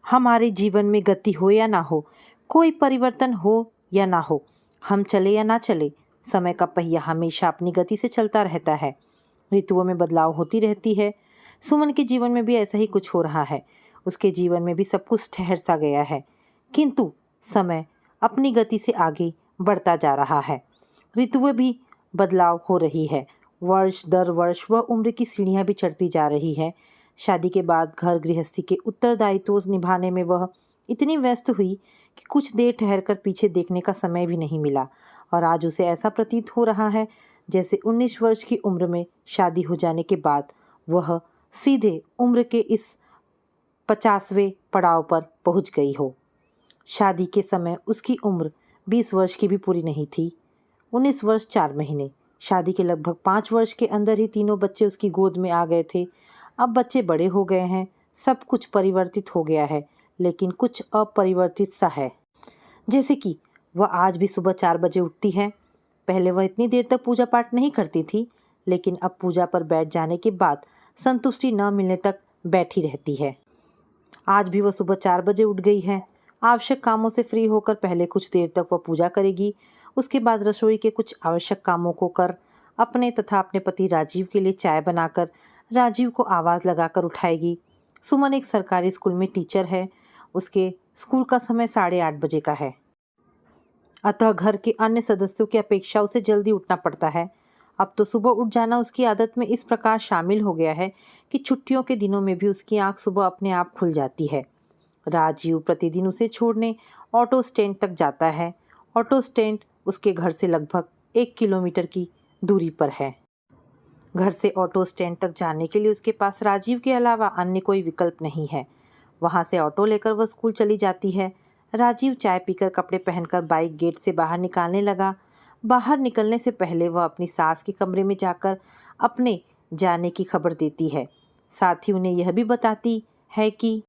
हमारे जीवन में गति हो या ना हो, कोई परिवर्तन हो या ना हो, हम चले या ना चले, समय का पहिया हमेशा अपनी गति से चलता रहता है। ऋतुओं में बदलाव होती रहती है। सुमन के जीवन में भी ऐसा ही कुछ हो रहा है। उसके जीवन में भी सब कुछ ठहर सा गया है, किंतु समय अपनी गति से आगे बढ़ता जा रहा है। ऋतुएं भी बदलाव हो रही है। वर्ष दर वर्ष वह उम्र की सीढ़ियां भी चढ़ती जा रही है। शादी के बाद घर गृहस्थी के उत्तरदायित्व निभाने में वह इतनी व्यस्त हुई कि कुछ देर ठहरकर पीछे देखने का समय भी नहीं मिला, और आज उसे ऐसा प्रतीत हो रहा है जैसे 19 वर्ष की उम्र में शादी हो जाने के बाद वह सीधे उम्र के इस 50वें पड़ाव पर पहुंच गई हो। शादी के समय उसकी उम्र 20 वर्ष की भी पूरी नहीं थी। 19 वर्ष 4 महीने। शादी के लगभग 5 वर्ष के अंदर ही तीनों बच्चे उसकी गोद में आ गए थे। अब बच्चे बड़े हो गए हैं, सब कुछ परिवर्तित हो गया है, लेकिन कुछ अपरिवर्तित सा है। जैसे कि वह आज भी सुबह 4 बजे उठती है। पहले वह इतनी देर तक पूजा पाठ नहीं करती थी, लेकिन अब पूजा पर बैठ जाने के बाद संतुष्टि न मिलने तक बैठी रहती है। आज भी वह सुबह 4 बजे उठ गई है। आवश्यक कामों से फ्री होकर पहले कुछ देर तक वह पूजा करेगी। उसके बाद रसोई के कुछ आवश्यक कामों को कर अपने तथा अपने पति राजीव के लिए चाय बनाकर राजीव को आवाज़ लगाकर उठाएगी। सुमन एक सरकारी स्कूल में टीचर है। उसके स्कूल का समय 8:30 बजे का है, अतः घर के अन्य सदस्यों की अपेक्षा उसे जल्दी उठना पड़ता है। अब तो सुबह उठ जाना उसकी आदत में इस प्रकार शामिल हो गया है कि छुट्टियों के दिनों में भी उसकी आंख सुबह अपने आप खुल जाती है। राजीव प्रतिदिन उसे छोड़ने ऑटो स्टैंड तक जाता है। ऑटो स्टैंड उसके घर से लगभग 1 किलोमीटर की दूरी पर है। घर से ऑटो स्टैंड तक जाने के लिए उसके पास राजीव के अलावा अन्य कोई विकल्प नहीं है। वहाँ से ऑटो लेकर वह स्कूल चली जाती है। राजीव चाय पीकर कपड़े पहनकर बाइक गेट से बाहर निकालने लगा। बाहर निकलने से पहले वह अपनी सास के कमरे में जाकर अपने जाने की खबर देती है। साथ ही उन्हें यह भी बताती है कि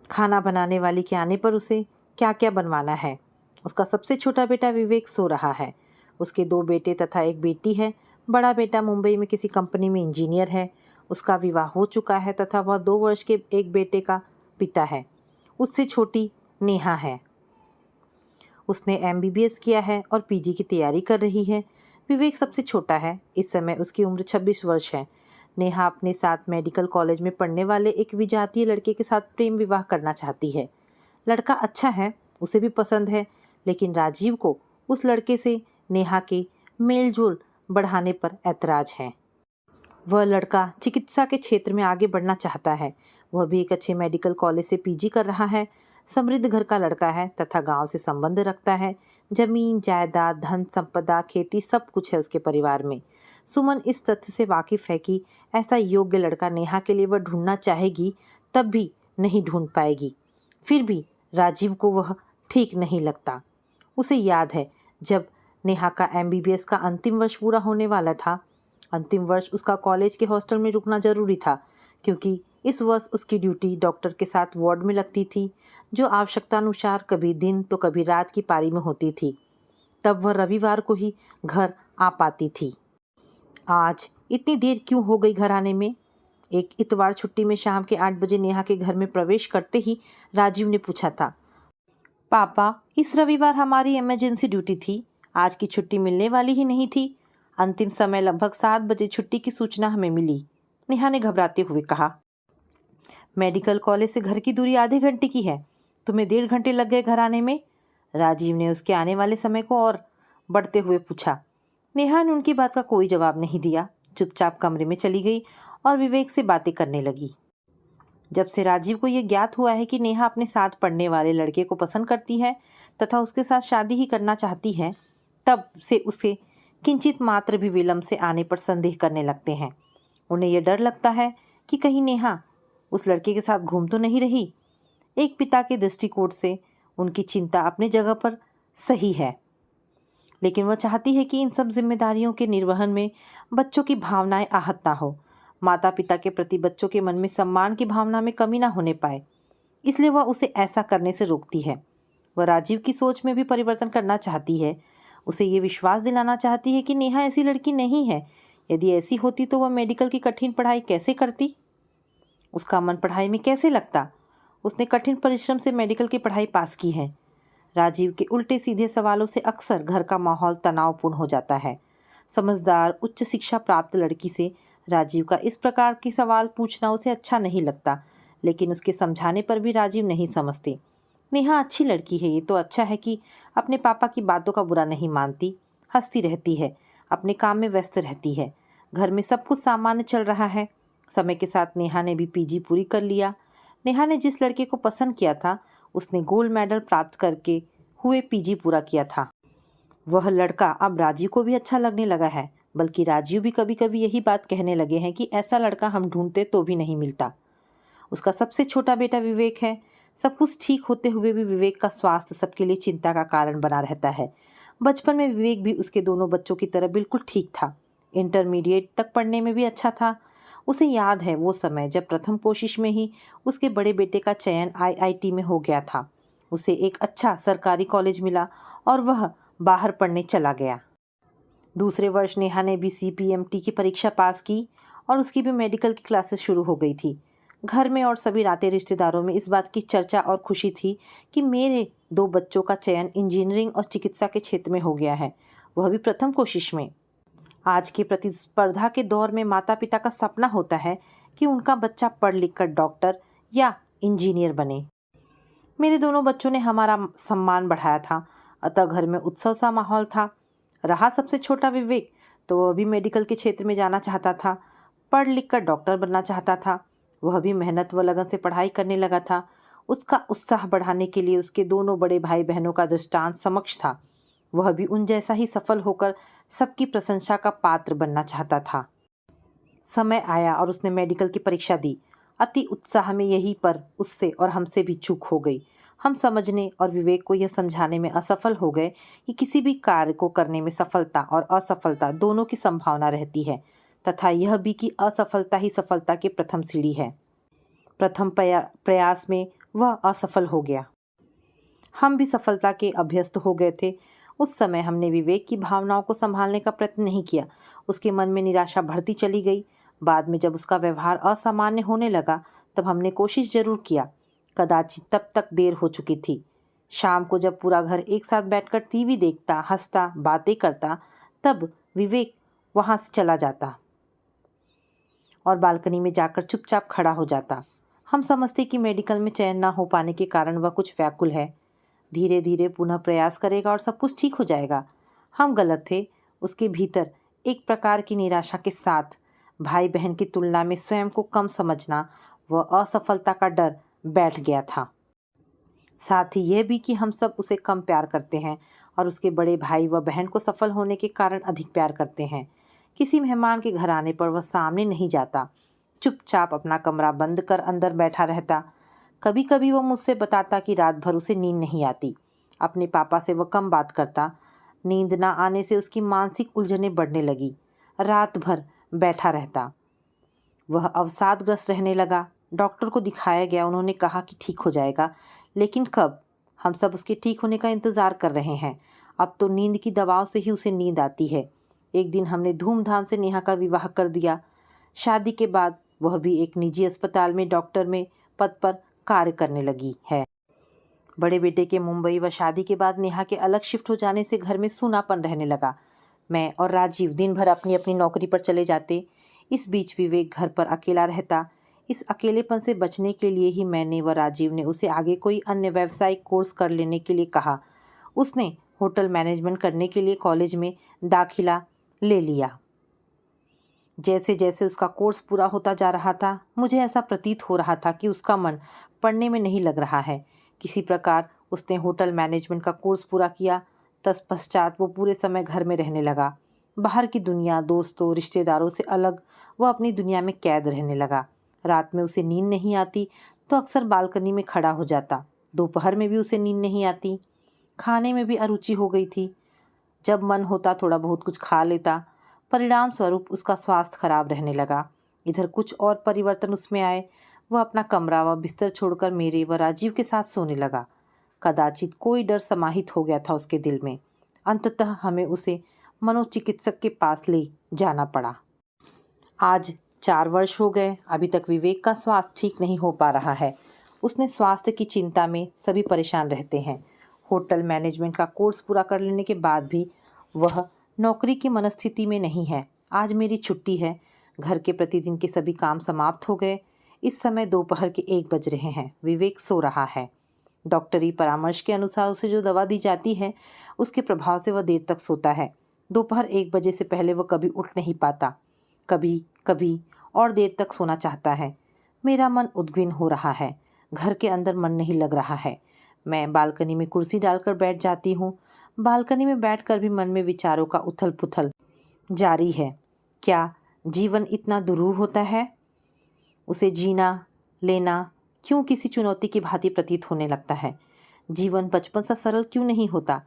खाना बनाने वाली के आने पर उसे क्या क्या बनवाना है। उसका सबसे छोटा बेटा विवेक सो रहा है। उसके 2 बेटे तथा एक बेटी है। बड़ा बेटा मुंबई में किसी कंपनी में इंजीनियर है। उसका विवाह हो चुका है तथा वह 2 वर्ष के एक बेटे का पिता है। उससे छोटी नेहा है। उसने एमबीबीएस किया है और पीजी की तैयारी कर रही है। विवेक सबसे छोटा है। इस समय उसकी उम्र 26 वर्ष है। नेहा अपने साथ मेडिकल कॉलेज में पढ़ने वाले एक विजातीय लड़के के साथ प्रेम विवाह करना चाहती है। लड़का अच्छा है, उसे भी पसंद है, लेकिन राजीव को उस लड़के से नेहा के मेलजोल बढ़ाने पर ऐतराज है। वह लड़का चिकित्सा के क्षेत्र में आगे बढ़ना चाहता है। वह भी एक अच्छे मेडिकल कॉलेज से पीजी कर रहा है। समृद्ध घर का लड़का है तथा गांव से संबंध रखता है। जमीन जायदाद धन संपदा खेती सब कुछ है उसके परिवार में। सुमन इस तथ्य से वाकिफ है कि ऐसा योग्य लड़का नेहा के लिए वह ढूंढना चाहेगी तब भी नहीं ढूंढ पाएगी। फिर भी राजीव को वह ठीक नहीं लगता। उसे याद है जब नेहा का एमबीबीएस का अंतिम वर्ष पूरा होने वाला था। अंतिम वर्ष उसका कॉलेज के हॉस्टल में रुकना जरूरी था, क्योंकि इस वर्ष उसकी ड्यूटी डॉक्टर के साथ वार्ड में लगती थी, जो आवश्यकतानुसार कभी दिन तो कभी रात की पारी में होती थी। तब वह रविवार को ही घर आ पाती थी। आज इतनी देर क्यों हो गई घर आने में? एक इतवार छुट्टी में शाम के 8 बजे नेहा के घर में प्रवेश करते ही राजीव ने पूछा था, पापा, इस रविवार हमारी इमरजेंसी ड्यूटी थी, आज की छुट्टी मिलने वाली ही नहीं थी। अंतिम समय लगभग 7 बजे छुट्टी की सूचना हमें मिली। नेहा ने घबराते हुए कहा, मेडिकल कॉलेज से घर की दूरी आधे घंटे की है, तुम्हें 1.5 घंटे लग गए घर आने में? राजीव ने उसके आने वाले समय को और बढ़ते हुए पूछा। नेहा ने उनकी बात का कोई जवाब नहीं दिया, चुपचाप कमरे में चली गई और विवेक से बातें करने लगी। जब से राजीव को यह ज्ञात हुआ है कि नेहा अपने साथ पढ़ने वाले लड़के को पसंद करती है तथा उसके साथ शादी ही करना चाहती है, तब से उसे किंचित मात्र भी विलंब से आने पर संदेह करने लगते हैं। उन्हें यह डर लगता है कि कहीं नेहा उस लड़के के साथ घूम तो नहीं रही। एक पिता के दृष्टिकोण से उनकी चिंता अपनी जगह पर सही है, लेकिन वह चाहती है कि इन सब जिम्मेदारियों के निर्वहन में बच्चों की भावनाएं आहत ना हो। माता पिता के प्रति बच्चों के मन में सम्मान की भावना में कमी ना होने पाए, इसलिए वह उसे ऐसा करने से रोकती है। वह राजीव की सोच में भी परिवर्तन करना चाहती है। उसे ये विश्वास दिलाना चाहती है कि नेहा ऐसी लड़की नहीं है। यदि ऐसी होती तो वह मेडिकल की कठिन पढ़ाई कैसे करती? उसका मन पढ़ाई में कैसे लगता? उसने कठिन परिश्रम से मेडिकल की पढ़ाई पास की है। राजीव के उल्टे सीधे सवालों से अक्सर घर का माहौल तनावपूर्ण हो जाता है। समझदार उच्च शिक्षा प्राप्त लड़की से राजीव का इस प्रकार की सवाल पूछना उसे अच्छा नहीं लगता, लेकिन उसके समझाने पर भी राजीव नहीं समझते। नेहा अच्छी लड़की है, ये तो अच्छा है कि अपने पापा की बातों का बुरा नहीं मानती, हंसती रहती है, अपने काम में व्यस्त रहती है। घर में सब कुछ सामान्य चल रहा है। समय के साथ नेहा ने भी पीजी पूरी कर लिया। नेहा ने जिस लड़के को पसंद किया था उसने गोल्ड मेडल प्राप्त करके हुए पीजी पूरा किया था। वह लड़का अब राजीव को भी अच्छा लगने लगा है, बल्कि राजीव भी कभी कभी यही बात कहने लगे हैं कि ऐसा लड़का हम ढूंढते तो भी नहीं मिलता। उसका सबसे छोटा बेटा विवेक है। सब कुछ ठीक होते हुए भी विवेक का स्वास्थ्य सबके लिए चिंता का कारण बना रहता है। बचपन में विवेक भी उसके दोनों बच्चों की तरह बिल्कुल ठीक था। इंटरमीडिएट तक पढ़ने में भी अच्छा था। उसे याद है वो समय जब प्रथम कोशिश में ही उसके बड़े बेटे का चयन आईआईटी में हो गया था। उसे एक अच्छा सरकारी कॉलेज मिला और वह बाहर पढ़ने चला गया। दूसरे वर्ष नेहा ने भी सीपीएमटी की परीक्षा पास की और उसकी भी मेडिकल की क्लासेस शुरू हो गई थी। घर में और सभी नाते रिश्तेदारों में इस बात की चर्चा और खुशी थी कि मेरे 2 बच्चों का चयन इंजीनियरिंग और चिकित्सा के क्षेत्र में हो गया है, वह भी प्रथम कोशिश में। आज के प्रतिस्पर्धा के दौर में माता पिता का सपना होता है कि उनका बच्चा पढ़ लिख कर डॉक्टर या इंजीनियर बने। मेरे दोनों बच्चों ने हमारा सम्मान बढ़ाया था, अतः घर में उत्सव सा माहौल था। रहा सबसे छोटा विवेक, तो वह भी मेडिकल के क्षेत्र में जाना चाहता था, पढ़ लिख कर डॉक्टर बनना चाहता था। वह भी मेहनत व लगन से पढ़ाई करने लगा था। उसका उत्साह बढ़ाने के लिए उसके दोनों बड़े भाई बहनों का दृष्टांत समक्ष था। वह भी उन जैसा ही सफल होकर सबकी प्रशंसा का पात्र बनना चाहता था। समय आया और उसने मेडिकल की परीक्षा दी। अति उत्साह में यही पर उससे और हमसे भी चूक हो गई। हम समझने और विवेक को यह समझाने में असफल हो गए कि किसी भी कार्य को करने में सफलता और असफलता दोनों की संभावना रहती है, तथा यह भी कि असफलता ही सफलता की प्रथम सीढ़ी है। प्रथम प्रयास में वह असफल हो गया। हम भी सफलता के अभ्यस्त हो गए थे। उस समय हमने विवेक की भावनाओं को संभालने का प्रयत्न नहीं किया। उसके मन में निराशा बढ़ती चली गई। बाद में जब उसका व्यवहार असामान्य होने लगा तब हमने कोशिश जरूर किया। कदाचित तब तक देर हो चुकी थी। शाम को जब पूरा घर एक साथ बैठकर टीवी देखता, हंसता, बातें करता, तब विवेक वहाँ से चला जाता और बालकनी में जाकर चुपचाप खड़ा हो जाता। हम समझते कि मेडिकल में चयन न हो पाने के कारण वह कुछ व्याकुल है। धीरे धीरे पुनः प्रयास करेगा और सब कुछ ठीक हो जाएगा। हम गलत थे। उसके भीतर एक प्रकार की निराशा के साथ भाई बहन की तुलना में स्वयं को कम समझना व असफलता का डर बैठ गया था। साथ ही यह भी कि हम सब उसे कम प्यार करते हैं और उसके बड़े भाई व बहन को सफल होने के कारण अधिक प्यार करते हैं। किसी मेहमान के घर आने पर वह सामने नहीं जाता, चुपचाप अपना कमरा बंद कर अंदर बैठा रहता। कभी कभी वह मुझसे बताता कि रात भर उसे नींद नहीं आती। अपने पापा से वह कम बात करता। नींद ना आने से उसकी मानसिक उलझनें बढ़ने लगी। रात भर बैठा रहता। वह अवसादग्रस्त रहने लगा। डॉक्टर को दिखाया गया, उन्होंने कहा कि ठीक हो जाएगा, लेकिन कब? हम सब उसके ठीक होने का इंतज़ार कर रहे हैं। अब तो नींद की दवाओं से ही उसे नींद आती है। एक दिन हमने धूमधाम से नेहा का विवाह कर दिया। शादी के बाद वह भी एक निजी अस्पताल में डॉक्टर में पद पर कार्य करने लगी है। बड़े बेटे के मुंबई व शादी के बाद नेहा के अलग शिफ्ट हो जाने से घर में सूनापन रहने लगा। मैं और राजीव दिन भर अपनी अपनी नौकरी पर चले जाते। इस बीच विवेक घर पर अकेला रहता। इस अकेलेपन से बचने के लिए ही मैंने व राजीव ने उसे आगे कोई अन्य व्यावसायिक कोर्स कर लेने के लिए कहा। उसने होटल मैनेजमेंट करने के लिए कॉलेज में दाखिला ले लिया। जैसे जैसे उसका कोर्स पूरा होता जा रहा था, मुझे ऐसा प्रतीत हो रहा था कि उसका मन पढ़ने में नहीं लग रहा है। किसी प्रकार उसने होटल मैनेजमेंट का कोर्स पूरा किया। तत्पश्चात वो पूरे समय घर में रहने लगा। बाहर की दुनिया, दोस्तों, रिश्तेदारों से अलग वह अपनी दुनिया में कैद रहने लगा। रात में उसे नींद नहीं आती तो अक्सर बालकनी में खड़ा हो जाता। दोपहर में भी उसे नींद नहीं आती। खाने में भी अरुचि हो गई थी। जब मन होता थोड़ा बहुत कुछ खा लेता। परिणाम स्वरूप उसका स्वास्थ्य खराब रहने लगा। इधर कुछ और परिवर्तन उसमें आए। वह अपना कमरा व बिस्तर छोड़कर मेरे व राजीव के साथ सोने लगा। कदाचित कोई डर समाहित हो गया था उसके दिल में। अंततः हमें उसे मनोचिकित्सक के पास ले जाना पड़ा। आज 4 वर्ष हो गए। अभी तक विवेक का स्वास्थ्य ठीक नहीं हो पा रहा है। उसने स्वास्थ्य की चिंता में सभी परेशान रहते हैं। होटल मैनेजमेंट का कोर्स पूरा कर लेने के बाद भी वह नौकरी की मनस्थिति में नहीं है। आज मेरी छुट्टी है। घर के प्रतिदिन के सभी काम समाप्त हो गए। इस समय दोपहर के 1 बज रहे हैं। विवेक सो रहा है। डॉक्टरी परामर्श के अनुसार उसे जो दवा दी जाती है उसके प्रभाव से वह देर तक सोता है। दोपहर 1 बजे से पहले वह कभी उठ नहीं पाता। कभी कभी और देर तक सोना चाहता है। मेरा मन उद्विग्न हो रहा है। घर के अंदर मन नहीं लग रहा है। मैं बालकनी में कुर्सी डालकर बैठ जाती हूँ। बालकनी में बैठकर भी मन में विचारों का उथल पुथल जारी है। क्या जीवन इतना दुरूह होता है? उसे जीना लेना क्यों किसी चुनौती की भांति प्रतीत होने लगता है? जीवन बचपन सा सरल क्यों नहीं होता?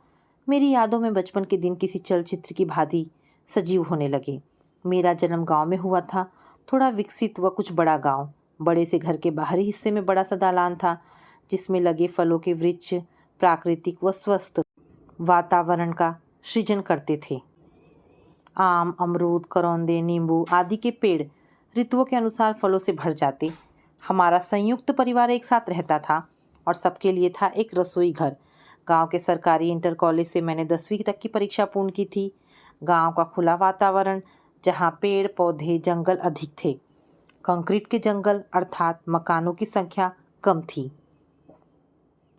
मेरी यादों में बचपन के दिन किसी चलचित्र की भांति सजीव होने लगे। मेरा जन्म गांव में हुआ था, थोड़ा विकसित व कुछ बड़ा गांव। बड़े से घर के बाहरी हिस्से में बड़ा सा दालान था जिसमें लगे फलों के वृक्ष प्राकृतिक व स्वस्थ वातावरण का सृजन करते थे। आम, अमरूद, करौंदे, नींबू आदि के पेड़ ऋतुओं के अनुसार फलों से भर जाते। हमारा संयुक्त परिवार एक साथ रहता था और सबके लिए था एक रसोई घर। गांव के सरकारी इंटर कॉलेज से मैंने 10वीं तक की परीक्षा पूर्ण की थी। गांव का खुला वातावरण जहां पेड़ पौधे जंगल अधिक थे। कंक्रीट के जंगल अर्थात मकानों की संख्या कम थी।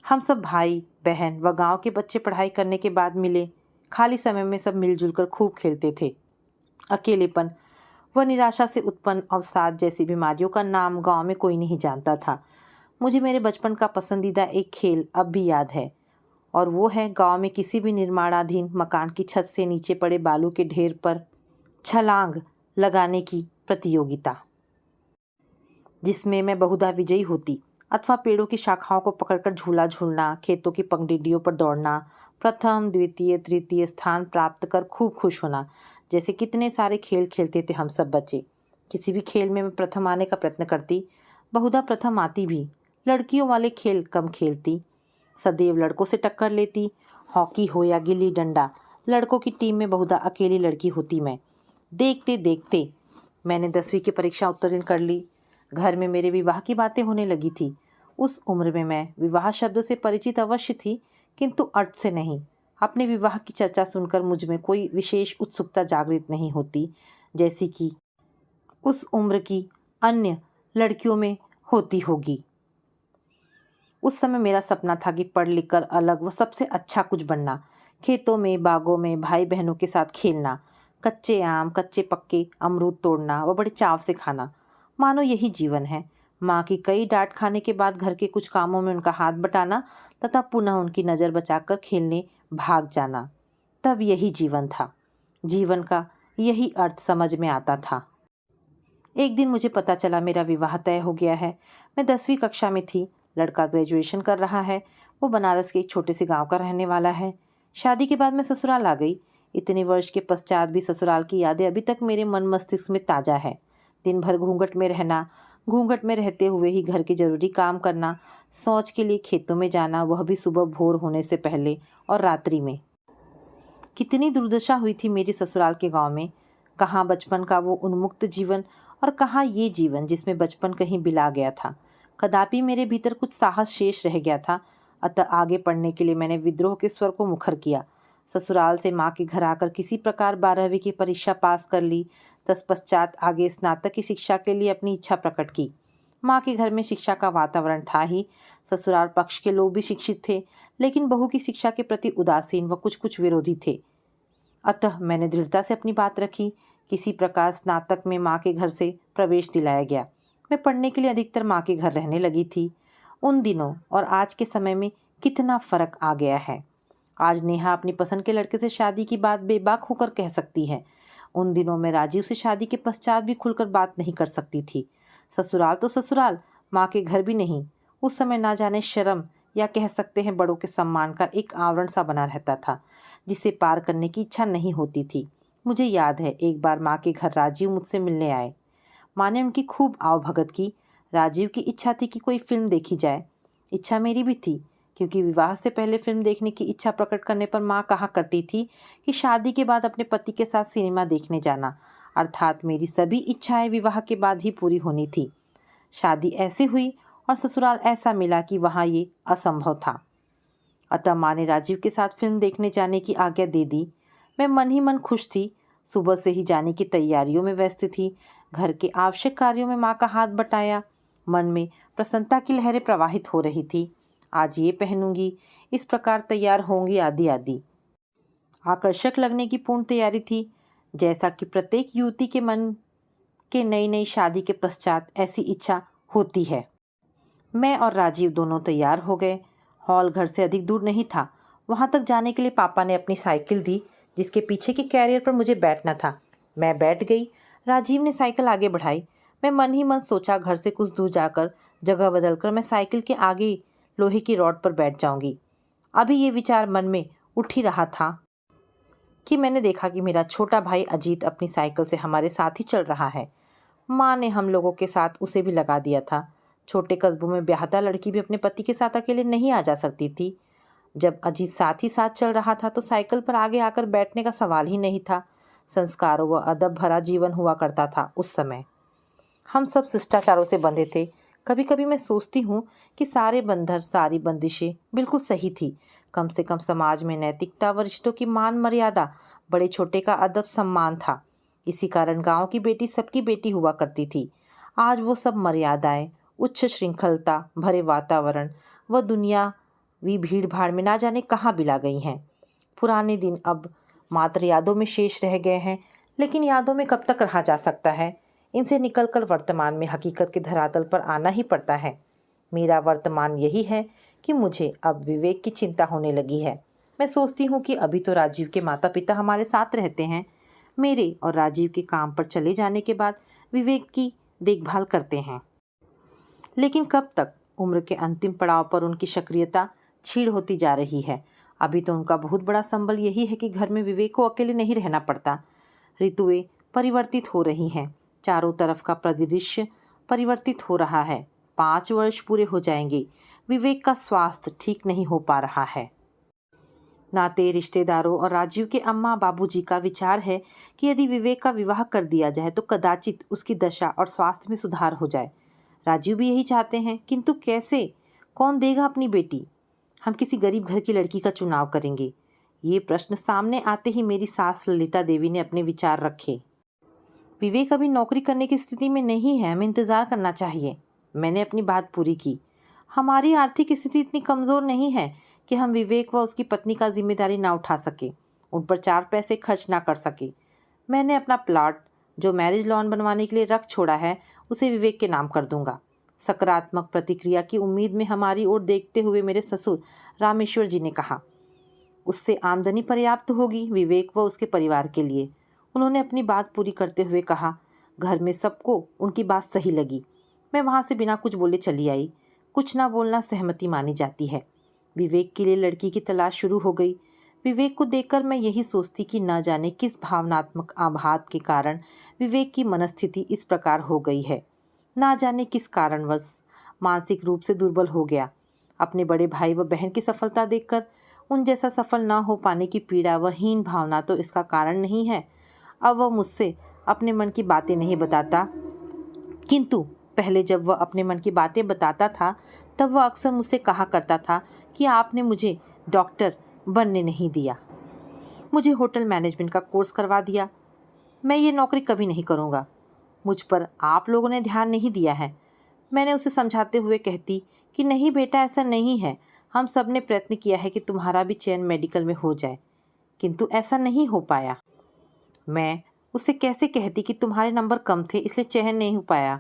हम सब भाई बहन व गांव के बच्चे पढ़ाई करने के बाद मिले। खाली समय में सब मिलजुल कर खूब खेलते थे। अकेलेपन व निराशा से उत्पन्न अवसाद जैसी बीमारियों का नाम गांव में कोई नहीं जानता था। मुझे मेरे बचपन का पसंदीदा एक खेल अब भी याद है और वो है गांव में किसी भी निर्माणाधीन मकान की छत से नीचे पड़े बालू के ढेर पर छलांग लगाने की प्रतियोगिता, जिसमें मैं बहुधा विजयी होती। अथवा पेड़ों की शाखाओं को पकड़कर झूला झूलना, खेतों की पगडंडियों पर दौड़ना, प्रथम द्वितीय तृतीय स्थान प्राप्त कर खूब खुश होना। जैसे कितने सारे खेल खेलते थे हम सब बच्चे। किसी भी खेल में मैं प्रथम आने का प्रयत्न करती, बहुधा प्रथम आती भी। लड़कियों वाले खेल कम खेलती, सदैव लड़कों से टक्कर लेती। हॉकी हो या गिल्ली डंडा, लड़कों की टीम में बहुधा अकेली लड़की होती मैं। देखते देखते मैंने 10वीं की परीक्षा उत्तीर्ण कर ली। घर में मेरे विवाह की बातें होने लगी थी। उस उम्र में मैं विवाह शब्द से परिचित अवश्य थी, किंतु अर्थ से नहीं। अपने विवाह की चर्चा सुनकर मुझ में कोई विशेष उत्सुकता जागृत नहीं होती, जैसी कि उस उम्र की अन्य लड़कियों में होती होगी। उस समय मेरा सपना था कि पढ़ लिख कर अलग व सबसे अच्छा कुछ बनना, खेतों में बागों में भाई बहनों के साथ खेलना, कच्चे आम कच्चे पक्के अमरूद तोड़ना व बड़े चाव से खाना। मानो यही जीवन है। माँ की कई डांट खाने के बाद घर के कुछ कामों में उनका हाथ बटाना तथा पुनः उनकी नज़र बचाकर खेलने भाग जाना, तब यही जीवन था। जीवन का यही अर्थ समझ में आता था। एक दिन मुझे पता चला मेरा विवाह तय हो गया है। मैं 10वीं कक्षा में थी। लड़का ग्रेजुएशन कर रहा है। वो बनारस के एक छोटे से गांव का रहने वाला है। शादी के बाद मैं ससुराल आ गई। इतने वर्ष के पश्चात भी ससुराल की यादें अभी तक मेरे मन मस्तिष्क में ताज़ा है। दिन भर घूंघट में रहना, घूंघट में रहते हुए ही घर के जरूरी काम करना, शौच के लिए खेतों में जाना, वह भी सुबह भोर होने से पहले और रात्रि में। कितनी दुर्दशा हुई थी मेरी ससुराल के गांव में। कहाँ बचपन का वो उन्मुक्त जीवन और कहाँ ये जीवन जिसमें बचपन कहीं बिला गया था। कदापि मेरे भीतर कुछ साहस शेष रह गया था। अतः आगे पढ़ने के लिए मैंने विद्रोह के स्वर को मुखर किया। ससुराल से माँ के घर आकर किसी प्रकार 12वीं की परीक्षा पास कर ली। तत्पश्चात आगे स्नातक की शिक्षा के लिए अपनी इच्छा प्रकट की। माँ के घर में शिक्षा का वातावरण था ही। ससुराल पक्ष के लोग भी शिक्षित थे, लेकिन बहू की शिक्षा के प्रति उदासीन व कुछ विरोधी थे। अतः मैंने दृढ़ता से अपनी बात रखी। किसी प्रकार स्नातक में माँ के घर से प्रवेश दिलाया गया। मैं पढ़ने के लिए अधिकतर माँ के घर रहने लगी थी। उन दिनों और आज के समय में कितना फर्क आ गया है। आज नेहा अपनी पसंद के लड़के से शादी की बात बेबाक होकर कह सकती है। उन दिनों में राजीव से शादी के पश्चात भी खुलकर बात नहीं कर सकती थी। ससुराल तो ससुराल, माँ के घर भी नहीं। उस समय ना जाने शर्म या कह सकते हैं बड़ों के सम्मान का एक आवरण सा बना रहता था, जिसे पार करने की इच्छा नहीं होती थी। मुझे याद है एक बार माँ के घर राजीव मुझसे मिलने आए। माँ ने उनकी खूब आवभगत की। राजीव की इच्छा थी कि कोई फिल्म देखी जाए। इच्छा मेरी भी थी, क्योंकि विवाह से पहले फिल्म देखने की इच्छा प्रकट करने पर माँ कहा करती थी कि शादी के बाद अपने पति के साथ सिनेमा देखने जाना। अर्थात मेरी सभी इच्छाएं विवाह के बाद ही पूरी होनी थी। शादी ऐसे हुई और ससुराल ऐसा मिला कि वहाँ ये असंभव था। अतः माँ ने राजीव के साथ फिल्म देखने जाने की आज्ञा दे दी। मैं मन ही मन खुश थी। सुबह से ही जाने की तैयारियों में व्यस्त थी। घर के आवश्यक कार्यों में माँ का हाथ बटाया। मन में प्रसन्नता की लहरें प्रवाहित हो रही थी। आज ये पहनूंगी, इस प्रकार तैयार होंगी, आदि आदि। आकर्षक लगने की पूर्ण तैयारी थी, जैसा कि प्रत्येक युवती के मन के नई नई शादी के पश्चात ऐसी इच्छा होती है। मैं और राजीव दोनों तैयार हो गए। हॉल घर से अधिक दूर नहीं था। वहाँ तक जाने के लिए पापा ने अपनी साइकिल दी, जिसके पीछे के कैरियर पर मुझे बैठना था। मैं बैठ गई। राजीव ने साइकिल आगे बढ़ाई। मैं मन ही मन सोचा, घर से कुछ दूर जाकर जगह बदलकर मैं साइकिल के आगे लोहे की रॉड पर बैठ जाऊंगी। अभी ये विचार मन में उठ ही रहा था कि मैंने देखा कि मेरा छोटा भाई अजीत अपनी साइकिल से हमारे साथ ही चल रहा है। माँ ने हम लोगों के साथ उसे भी लगा दिया था। छोटे कस्बों में ब्याहता लड़की भी अपने पति के साथ अकेले नहीं आ जा सकती थी। जब अजीत साथ ही साथ चल रहा था तो साइकिल पर आगे आकर बैठने का सवाल ही नहीं था। संस्कारों व अदब भरा जीवन हुआ करता था उस समय। हम सब शिष्टाचारों से बंधे थे। कभी कभी मैं सोचती हूँ कि सारे बंधन, सारी बंदिशें बिल्कुल सही थी। कम से कम समाज में नैतिकता व रिश्तों की मान मर्यादा, बड़े छोटे का अदब सम्मान था। इसी कारण गांव की बेटी सबकी बेटी हुआ करती थी। आज वो सब मर्यादाएं, उच्च श्रृंखलता भरे वातावरण व दुनियावी भीड़ भाड़ में ना जाने कहाँ बिला गई हैं। पुराने दिन अब मात्र यादों में शेष रह गए हैं, लेकिन यादों में कब तक रहा जा सकता है। इनसे निकलकर वर्तमान में हकीकत के धरातल पर आना ही पड़ता है। मेरा वर्तमान यही है कि मुझे अब विवेक की चिंता होने लगी है। मैं सोचती हूँ कि अभी तो राजीव के माता पिता हमारे साथ रहते हैं। मेरे और राजीव के काम पर चले जाने के बाद विवेक की देखभाल करते हैं। लेकिन कब तक? उम्र के अंतिम पड़ाव पर उनकी सक्रियता छीड़ होती जा रही है। अभी तो उनका बहुत बड़ा संबल यही है कि घर में विवेक को अकेले नहीं रहना पड़ता। ऋतुएं परिवर्तित हो रही हैं। चारों तरफ का परिदृश्य परिवर्तित हो रहा है। 5 वर्ष पूरे हो जाएंगे। विवेक का स्वास्थ्य ठीक नहीं हो पा रहा है। नाते, रिश्तेदारों और राजीव के अम्मा बाबूजी का विचार है कि यदि विवेक का विवाह कर दिया जाए तो कदाचित उसकी दशा और स्वास्थ्य में सुधार हो जाए। राजीव भी यही चाहते हैं, किंतु कैसे? कौन देगा अपनी बेटी? हम किसी गरीब घर की लड़की का चुनाव करेंगे। ये प्रश्न सामने आते ही मेरी सास ललिता देवी ने अपने विचार रखे। विवेक अभी नौकरी करने की स्थिति में नहीं है, हमें इंतज़ार करना चाहिए। मैंने अपनी बात पूरी की। हमारी आर्थिक स्थिति इतनी कमज़ोर नहीं है कि हम विवेक व उसकी पत्नी का जिम्मेदारी ना उठा सके, उन पर 4 पैसे खर्च ना कर सके। मैंने अपना प्लॉट जो मैरिज लॉन बनवाने के लिए रख छोड़ा है, उसे विवेक के नाम कर दूंगा। सकारात्मक प्रतिक्रिया की उम्मीद में हमारी ओर देखते हुए मेरे ससुर रामेश्वर जी ने कहा, उससे आमदनी पर्याप्त होगी विवेक व उसके परिवार के लिए। उन्होंने अपनी बात पूरी करते हुए कहा। घर में सबको उनकी बात सही लगी। मैं वहाँ से बिना कुछ बोले चली आई। कुछ ना बोलना सहमति मानी जाती है। विवेक के लिए लड़की की तलाश शुरू हो गई। विवेक को देखकर मैं यही सोचती कि न जाने किस भावनात्मक आघात के कारण विवेक की मनस्थिति इस प्रकार हो गई है। ना जाने किस कारणवश मानसिक रूप से दुर्बल हो गया। अपने बड़े भाई व बहन की सफलता देखकर उन जैसा सफल न हो पाने की पीड़ा व हीन भावना तो इसका कारण नहीं है। अब वह मुझसे अपने मन की बातें नहीं बताता, किंतु पहले जब वह अपने मन की बातें बताता था तब वह अक्सर मुझसे कहा करता था कि आपने मुझे डॉक्टर बनने नहीं दिया, मुझे होटल मैनेजमेंट का कोर्स करवा दिया। मैं ये नौकरी कभी नहीं करूँगा। मुझ पर आप लोगों ने ध्यान नहीं दिया है। मैंने उसे समझाते हुए कहती कि नहीं बेटा, ऐसा नहीं है। हम सब ने प्रयत्न किया है कि तुम्हारा भी चयन मेडिकल में हो जाए, किंतु ऐसा नहीं हो पाया। मैं उसे कैसे कहती कि तुम्हारे नंबर कम थे इसलिए चयन नहीं हो पाया।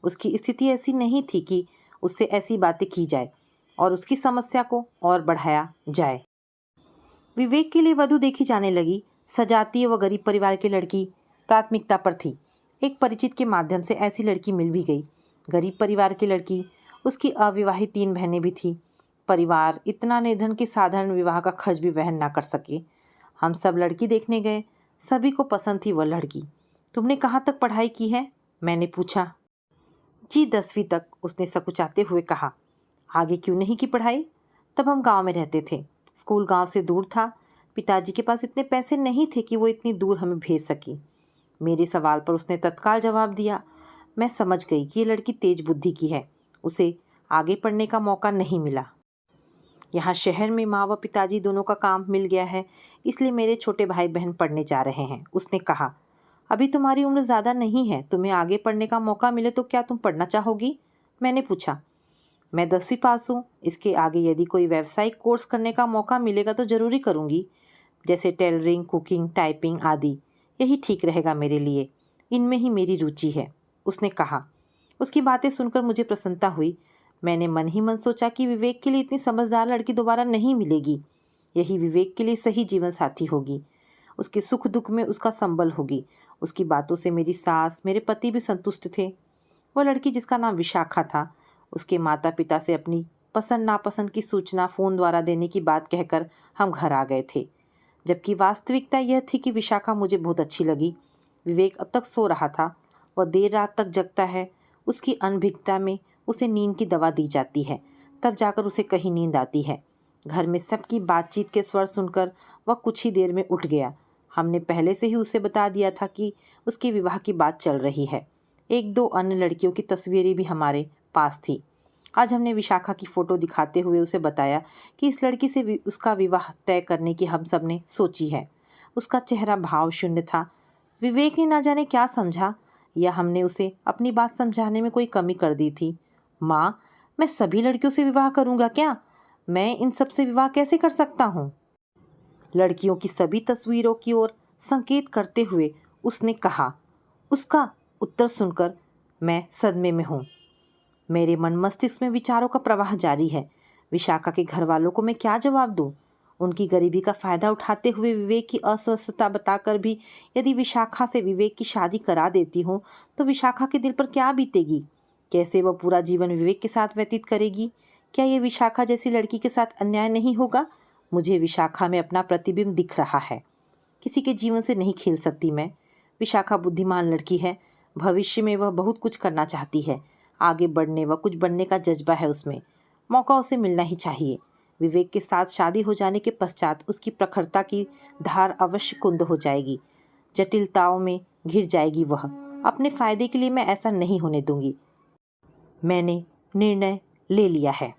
उसकी स्थिति ऐसी नहीं थी कि उससे ऐसी बातें की जाए और उसकी समस्या को और बढ़ाया जाए। विवेक के लिए वधू देखी जाने लगी। सजातीय व गरीब परिवार की लड़की प्राथमिकता पर थी। एक परिचित के माध्यम से ऐसी लड़की मिल भी गई। गरीब परिवार की लड़की, उसकी अविवाहित 3 बहनें भी थी। परिवार इतना निर्धन कि साधारण विवाह का खर्च भी वहन ना कर सके। हम सब लड़की देखने गए। सभी को पसंद थी वह लड़की। तुमने कहाँ तक पढ़ाई की है? मैंने पूछा। जी 10वीं तक, उसने सकुचाते हुए कहा। आगे क्यों नहीं की पढ़ाई? तब हम गांव में रहते थे। स्कूल गांव से दूर था। पिताजी के पास इतने पैसे नहीं थे कि वो इतनी दूर हमें भेज सकी। मेरे सवाल पर उसने तत्काल जवाब दिया। मैं समझ गई कि ये लड़की तेज बुद्धि की है। उसे आगे पढ़ने का मौका नहीं मिला। यहाँ शहर में माँ व पिताजी दोनों का काम मिल गया है, इसलिए मेरे छोटे भाई बहन पढ़ने जा रहे हैं। उसने कहा, अभी तुम्हारी उम्र ज़्यादा नहीं है, तुम्हें आगे पढ़ने का मौका मिले तो क्या तुम पढ़ना चाहोगी? मैंने पूछा। मैं 10वीं पास हूँ, इसके आगे यदि कोई व्यावसायिक कोर्स करने का मौका मिलेगा तो ज़रूरी करूँगी, जैसे टेलरिंग, कुकिंग, टाइपिंग आदि। यही ठीक रहेगा मेरे लिए, इनमें ही मेरी रुचि है, उसने कहा। उसकी बातें सुनकर मुझे प्रसन्नता हुई। मैंने मन ही मन सोचा कि विवेक के लिए इतनी समझदार लड़की दोबारा नहीं मिलेगी। यही विवेक के लिए सही जीवन साथी होगी, उसके सुख दुख में उसका संबल होगी। उसकी बातों से मेरी सास, मेरे पति भी संतुष्ट थे। वह लड़की जिसका नाम विशाखा था, उसके माता पिता से अपनी पसंद नापसंद की सूचना फ़ोन द्वारा देने की बात कहकर हम घर आ गए थे, जबकि वास्तविकता यह थी कि विशाखा मुझे बहुत अच्छी लगी। विवेक अब तक सो रहा था, वह देर रात तक जगता है। उसकी अनभिज्ञता में उसे नींद की दवा दी जाती है, तब जाकर उसे कहीं नींद आती है। घर में सबकी बातचीत के स्वर सुनकर वह कुछ ही देर में उठ गया। हमने पहले से ही उसे बता दिया था कि उसके विवाह की बात चल रही है। एक दो अन्य लड़कियों की तस्वीरें भी हमारे पास थी। आज हमने विशाखा की फ़ोटो दिखाते हुए उसे बताया कि इस लड़की से उसका विवाह तय करने की हम सब ने सोची है। उसका चेहरा भाव शून्य था। विवेक ने ना जाने क्या समझा, या हमने उसे अपनी बात समझाने में कोई कमी कर दी थी। माँ, मैं सभी लड़कियों से विवाह करूँगा क्या? मैं इन सब से विवाह कैसे कर सकता हूँ? लड़कियों की सभी तस्वीरों की ओर संकेत करते हुए उसने कहा। उसका उत्तर सुनकर मैं सदमे में हूँ। मेरे मन मस्तिष्क में विचारों का प्रवाह जारी है। विशाखा के घर वालों को मैं क्या जवाब दूँ? उनकी गरीबी का फ़ायदा उठाते हुए विवेक की अस्वस्थता बताकर भी यदि विशाखा से विवेक की शादी करा देती हूँ तो विशाखा के दिल पर क्या बीतेगी? कैसे वह पूरा जीवन विवेक के साथ व्यतीत करेगी? क्या ये विशाखा जैसी लड़की के साथ अन्याय नहीं होगा? मुझे विशाखा में अपना प्रतिबिंब दिख रहा है। किसी के जीवन से नहीं खेल सकती मैं। विशाखा बुद्धिमान लड़की है, भविष्य में वह बहुत कुछ करना चाहती है। आगे बढ़ने व कुछ बनने का जज्बा है उसमें। मौका उसे मिलना ही चाहिए। विवेक के साथ शादी हो जाने के पश्चात उसकी प्रखरता की धार अवश्य कुंद हो जाएगी। जटिलताओं में घिर जाएगी वह। अपने फायदे के लिए मैं ऐसा नहीं होने दूंगी। मैंने निर्णय ले लिया है।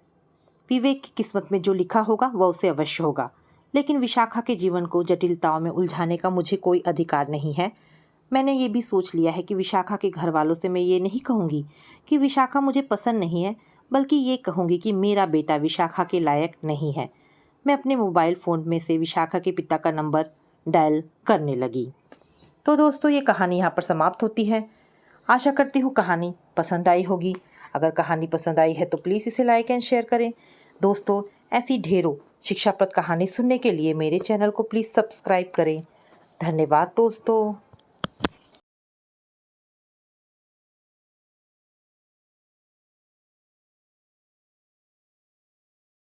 विवेक की किस्मत में जो लिखा होगा वह उसे अवश्य होगा, लेकिन विशाखा के जीवन को जटिलताओं में उलझाने का मुझे कोई अधिकार नहीं है। मैंने ये भी सोच लिया है कि विशाखा के घर वालों से मैं ये नहीं कहूँगी कि विशाखा मुझे पसंद नहीं है, बल्कि ये कहूँगी कि मेरा बेटा विशाखा के लायक नहीं है। मैं अपने मोबाइल फ़ोन में से विशाखा के पिता का नंबर डायल करने लगी। तो दोस्तों, ये कहानी यहाँ पर समाप्त होती है। आशा करती हूँ कहानी पसंद आई होगी। अगर कहानी पसंद आई है तो प्लीज़ इसे लाइक एंड शेयर करें। दोस्तों, ऐसी ढेरों शिक्षाप्रद कहानी सुनने के लिए मेरे चैनल को प्लीज़ सब्सक्राइब करें। धन्यवाद दोस्तों।